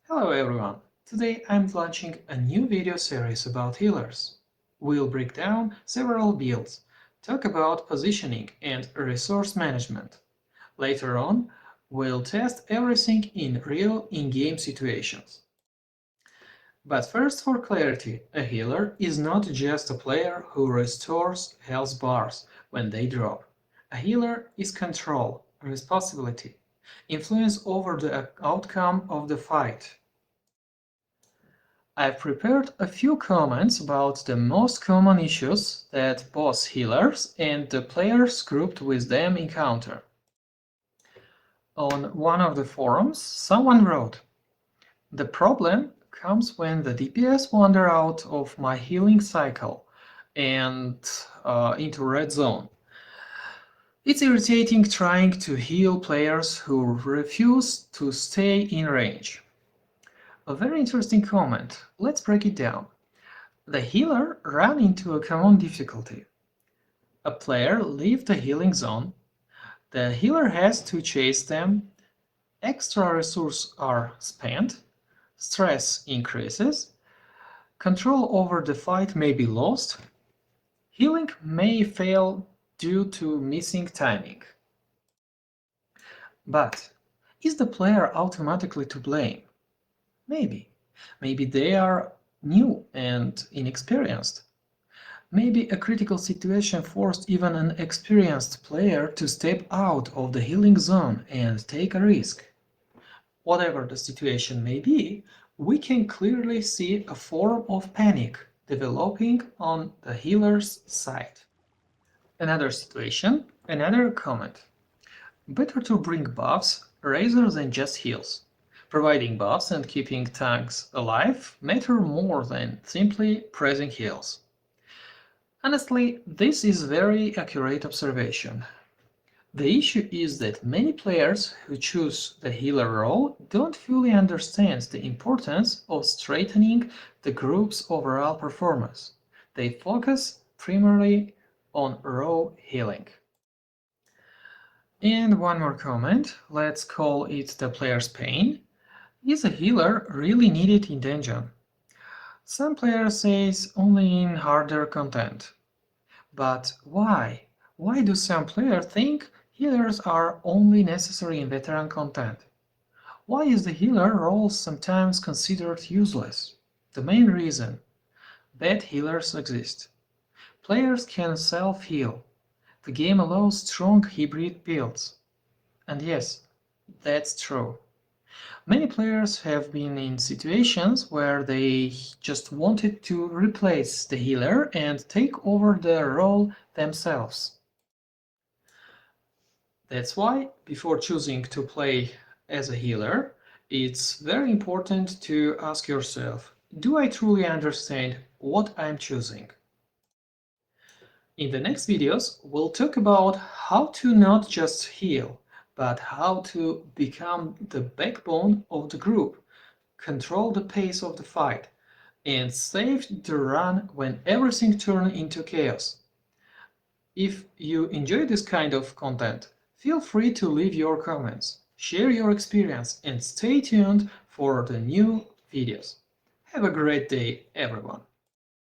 Hello everyone! Today I'm launching a new video series about healers. We'll break down several builds, talk about positioning and resource management. Later on, we'll test everything in real in-game situations. But first, for clarity, a healer is not just a player who restores health bars when they drop. A healer is control, responsibility, influence over the outcome of the fight. I've prepared a few comments about the most common issues that both healers and the players grouped with them encounter. On one of the forums, someone wrote, "The problem comes when the DPS wander out of my healing cycle and into red zone. It's irritating trying to heal players who refuse to stay in range." A very interesting comment. Let's break it down. The healer ran into a common difficulty. A player leaves the healing zone, the healer has to chase them, extra resources are spent, stress increases, control over the fight may be lost, healing may fail due to missing timing. But is the player automatically to blame? Maybe. Maybe they are new and inexperienced. Maybe a critical situation forced even an experienced player to step out of the healing zone and take a risk. Whatever the situation may be, we can clearly see a form of panic developing on the healer's side. Another situation, another comment. Better to bring buffs rather than just heals. Providing buffs and keeping tanks alive matter more than simply pressing heals. Honestly, this is very accurate observation. The issue is that many players who choose the healer role don't fully understand the importance of strengthening the group's overall performance. They focus primarily on raw healing. And one more comment, let's call it the player's pain. Is a healer really needed in dungeon? Some players say only in harder content. But why? Why do some players think healers are only necessary in veteran content? Why is the healer role sometimes considered useless? The main reason: bad healers exist. Players can self-heal. The game allows strong hybrid builds. And yes, that's true. Many players have been in situations where they just wanted to replace the healer and take over the role themselves. That's why, before choosing to play as a healer, it's very important to ask yourself, do I truly understand what I'm choosing? In the next videos, we'll talk about how to not just heal, but how to become the backbone of the group, control the pace of the fight, and save the run when everything turns into chaos. If you enjoy this kind of content, feel free to leave your comments, share your experience, and stay tuned for the new videos. Have a great day, everyone!